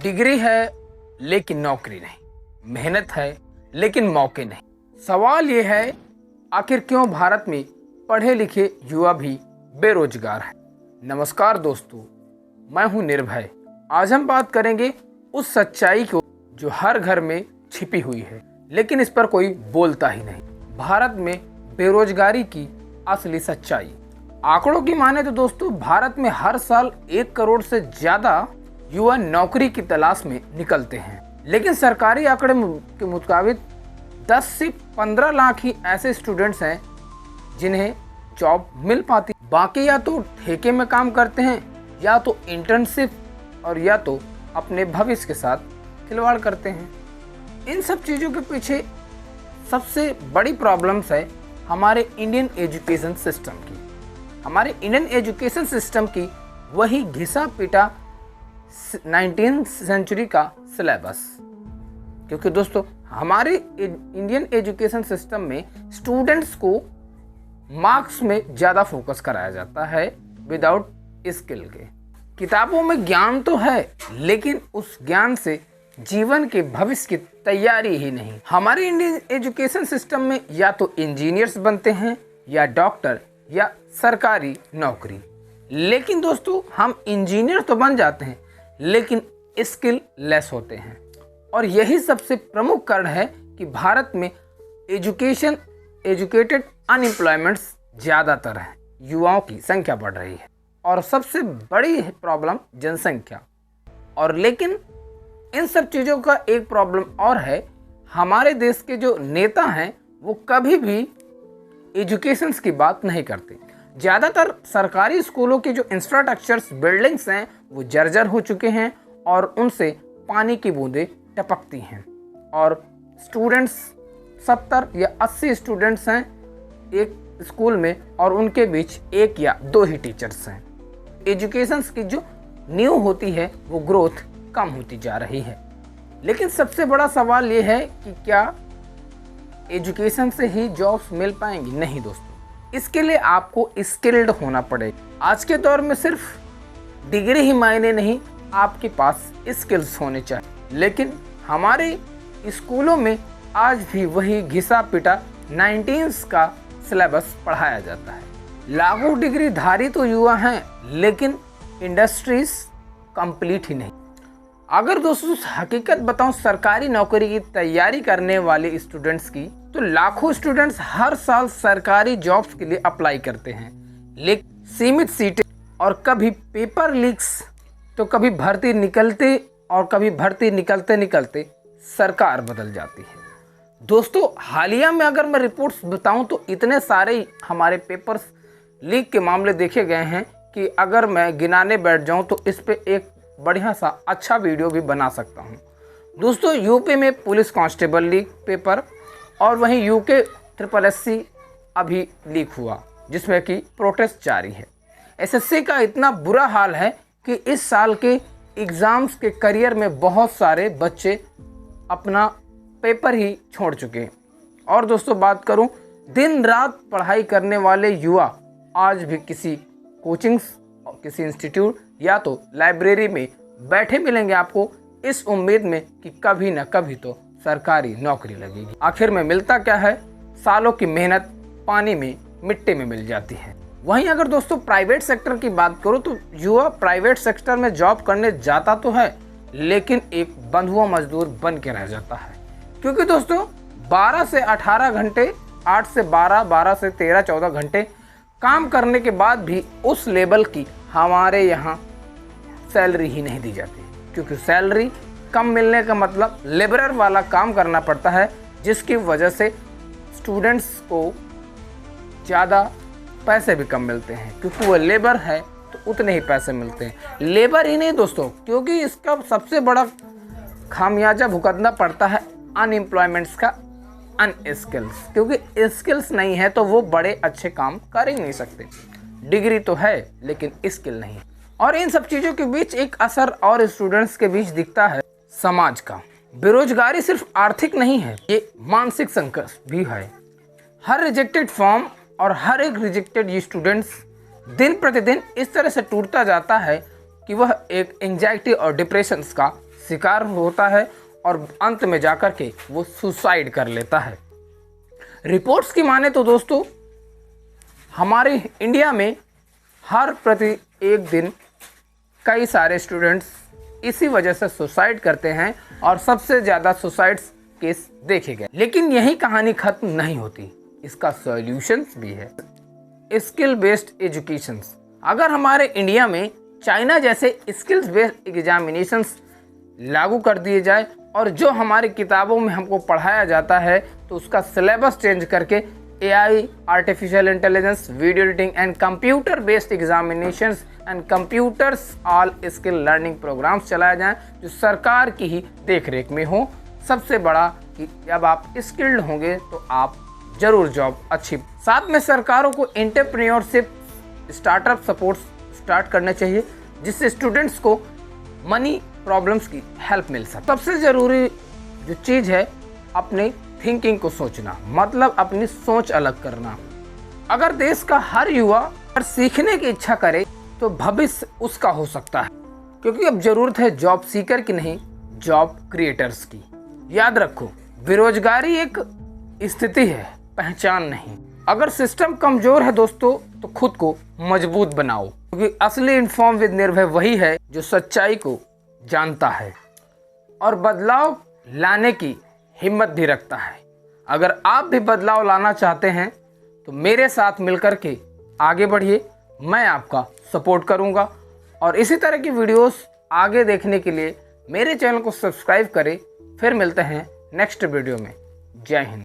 Degree है लेकिन नौकरी नहीं, मेहनत है लेकिन मौके नहीं। सवाल ये है, आखिर क्यों भारत में पढ़े लिखे युवा भी बेरोजगार हैं? नमस्कार दोस्तों, मैं हूं निर्भय। आज हम बात करेंगे उस सच्चाई को जो हर घर में छिपी हुई है लेकिन इस पर कोई बोलता ही नहीं। भारत में बेरोजगारी की असली सच्चाई। आंकड़ों की माने तो दोस्तों, भारत में हर साल 1 करोड़ से ज्यादा युवा नौकरी की तलाश में निकलते हैं, लेकिन सरकारी आंकड़े के मुताबिक 10 से 15 लाख ही ऐसे स्टूडेंट्स हैं जिन्हें जॉब मिल पाती। बाकी या तो ठेके में काम करते हैं, या तो इंटर्नशिप, और या तो अपने भविष्य के साथ खिलवाड़ करते हैं। इन सब चीज़ों के पीछे सबसे बड़ी प्रॉब्लम्स है हमारे इंडियन एजुकेशन सिस्टम की। हमारे इंडियन एजुकेशन सिस्टम की वही घिसा पिटा 19वीं सेंचुरी का सिलेबस। क्योंकि दोस्तों, हमारे इंडियन एजुकेशन सिस्टम में स्टूडेंट्स को मार्क्स में ज़्यादा फोकस कराया जाता है विदाउट स्किल के। किताबों में ज्ञान तो है लेकिन उस ज्ञान से जीवन के भविष्य की तैयारी ही नहीं। हमारे इंडियन एजुकेशन सिस्टम में या तो इंजीनियर्स बनते हैं, या डॉक्टर, या सरकारी नौकरी। लेकिन दोस्तों, हम इंजीनियर तो बन जाते हैं लेकिन स्किल लेस होते हैं, और यही सबसे प्रमुख कारण है कि भारत में एजुकेटेड अनएम्प्लॉयमेंट्स ज़्यादातर है। युवाओं की संख्या बढ़ रही है और सबसे बड़ी प्रॉब्लम जनसंख्या। और लेकिन इन सब चीज़ों का एक प्रॉब्लम और है, हमारे देश के जो नेता हैं वो कभी भी एजुकेशंस की बात नहीं करते। ज़्यादातर सरकारी स्कूलों के जो इंफ्रास्ट्रक्चर्स बिल्डिंग्स हैं वो जर्जर हो चुके हैं और उनसे पानी की बूंदें टपकती हैं, और स्टूडेंट्स 70 या 80 स्टूडेंट्स हैं एक स्कूल में, और उनके बीच 1 या 2 ही टीचर्स हैं। एजुकेशंस की जो नींव होती है वो ग्रोथ कम होती जा रही है। लेकिन सबसे बड़ा सवाल ये है कि क्या एजुकेशन से ही जॉब्स मिल पाएंगी? नहीं दोस्तों, इसके लिए आपको स्किल्ड होना पड़ेगा। आज के दौर में सिर्फ डिग्री ही मायने नहीं, आपके पास स्किल्स होने चाहिए। लेकिन हमारे स्कूलों में आज भी वही घिसा पिटा 19वीं का सिलेबस पढ़ाया जाता है। लाखों डिग्री धारी तो युवा हैं लेकिन इंडस्ट्रीज कंप्लीट ही नहीं। अगर दोस्तों हकीकत बताऊं सरकारी नौकरी की तैयारी करने वाले स्टूडेंट्स की, तो लाखों स्टूडेंट्स हर साल सरकारी जॉब्स के लिए अप्लाई करते हैं, लेकिन सीमित सीटें, और कभी पेपर लीक्स, तो कभी भर्ती निकलते, और कभी भर्ती निकलते निकलते सरकार बदल जाती है। दोस्तों, हालिया में अगर मैं रिपोर्ट्स बताऊं तो इतने सारे हमारे पेपर्स लीक के मामले देखे गए हैं कि अगर मैं गिनाने बैठ जाऊं तो इस पे एक बढ़िया सा अच्छा वीडियो भी बना सकता हूं। दोस्तों, यूपी में पुलिस कांस्टेबल लीक पेपर, और वहीं यूके SSC अभी लीक हुआ जिसमें कि प्रोटेस्ट जारी है। SSC का इतना बुरा हाल है कि इस साल के एग्ज़ाम्स के करियर में बहुत सारे बच्चे अपना पेपर ही छोड़ चुके हैं। और दोस्तों, बात करूं, दिन रात पढ़ाई करने वाले युवा आज भी किसी कोचिंग्स, किसी इंस्टीट्यूट या तो लाइब्रेरी में बैठे मिलेंगे आपको, इस उम्मीद में कि कभी न कभी तो सरकारी नौकरी लगेगी। आखिर में मिलता क्या है? सालों की मेहनत पानी में, मिट्टी में मिल जाती है। वहीं अगर दोस्तों प्राइवेट सेक्टर की बात करो तो युवा प्राइवेट सेक्टर में जॉब करने जाता तो है लेकिन एक बंधुआ मजदूर बन के रह जाता है। क्योंकि दोस्तों 12 से 18 घंटे, 8 से 12, 12 से 13, 14 घंटे काम करने के बाद भी उस लेवल की हमारे यहाँ सैलरी ही नहीं दी जाती। क्योंकि सैलरी कम मिलने का मतलब लेबरर वाला काम करना पड़ता है, जिसकी वजह से स्टूडेंट्स को ज़्यादा पैसे भी कम मिलते हैं। क्योंकि वो लेबर है तो उतने ही पैसे मिलते हैं। लेबर ही नहीं दोस्तों, क्योंकि इसका सबसे बड़ा खामियाजा भुगतना पड़ता है अनएम्प्लॉयमेंट्स का, अनस्किल्स। क्योंकि स्किल्स नहीं है तो वो बड़े अच्छे काम कर ही नहीं सकते। डिग्री तो है लेकिन स्किल नहीं। और इन सब चीज़ों के बीच एक असर और स्टूडेंट्स के बीच दिखता है समाज का। बेरोजगारी सिर्फ आर्थिक नहीं है, ये मानसिक संकट भी है। हर रिजेक्टेड फॉर्म और हर एक रिजेक्टेड स्टूडेंट्स दिन प्रतिदिन इस तरह से टूटता जाता है कि वह एक एंजाइटी और डिप्रेशन का शिकार होता है और अंत में जाकर के वो सुसाइड कर लेता है। रिपोर्ट्स की माने तो दोस्तों हमारे इंडिया में हर प्रति एक दिन कई सारे स्टूडेंट्स इसी वजह से सुसाइड करते हैं और सबसे ज़्यादा सुसाइड्स केस देखे गए। लेकिन यही कहानी खत्म नहीं होती, इसका सॉल्यूशंस भी है। स्किल बेस्ड एजुकेशन, अगर हमारे इंडिया में चाइना जैसे स्किल्स बेस्ड एग्जामिनेशंस लागू कर दिए जाए और जो हमारी किताबों में हमको पढ़ाया जाता है तो उसका सिलेबस चेंज करके AI, artificial intelligence, video editing and computer based examinations and computers all skill learning programs चलाया जाए जो सरकार की ही देखरेख में हो। सबसे बड़ा कि जब आप स्किल्ड होंगे तो आप जरूर जॉब अच्छी। साथ में सरकारों को एंटरप्रेन्योरशिप, स्टार्टअप सपोर्ट स्टार्ट करने चाहिए जिससे स्टूडेंट्स को मनी प्रॉब्लम्स की हेल्प मिल सके। सबसे ज़रूरी जो चीज़ है अपनी थिंकिंग को सोचना, मतलब अपनी सोच अलग करना। अगर देश का हर युवा अगर सीखने की इच्छा करे तो भविष्य उसका हो सकता है, क्योंकि अब जरूरत है जॉब सीकर की नहीं, जॉब क्रिएटर्स की। याद रखो, बेरोजगारी एक स्थिति है, पहचान नहीं। अगर सिस्टम कमजोर है दोस्तों तो खुद को मजबूत बनाओ, क्योंकि असली इन्फॉर्म विद निर्भय वही है जो सच्चाई को जानता है और बदलाव लाने की हिम्मत भी रखता है। अगर आप भी बदलाव लाना चाहते हैं तो मेरे साथ मिलकर के आगे बढ़िए, मैं आपका सपोर्ट करूंगा। और इसी तरह की वीडियोस आगे देखने के लिए मेरे चैनल को सब्सक्राइब करें। फिर मिलते हैं नेक्स्ट वीडियो में। जय हिंद।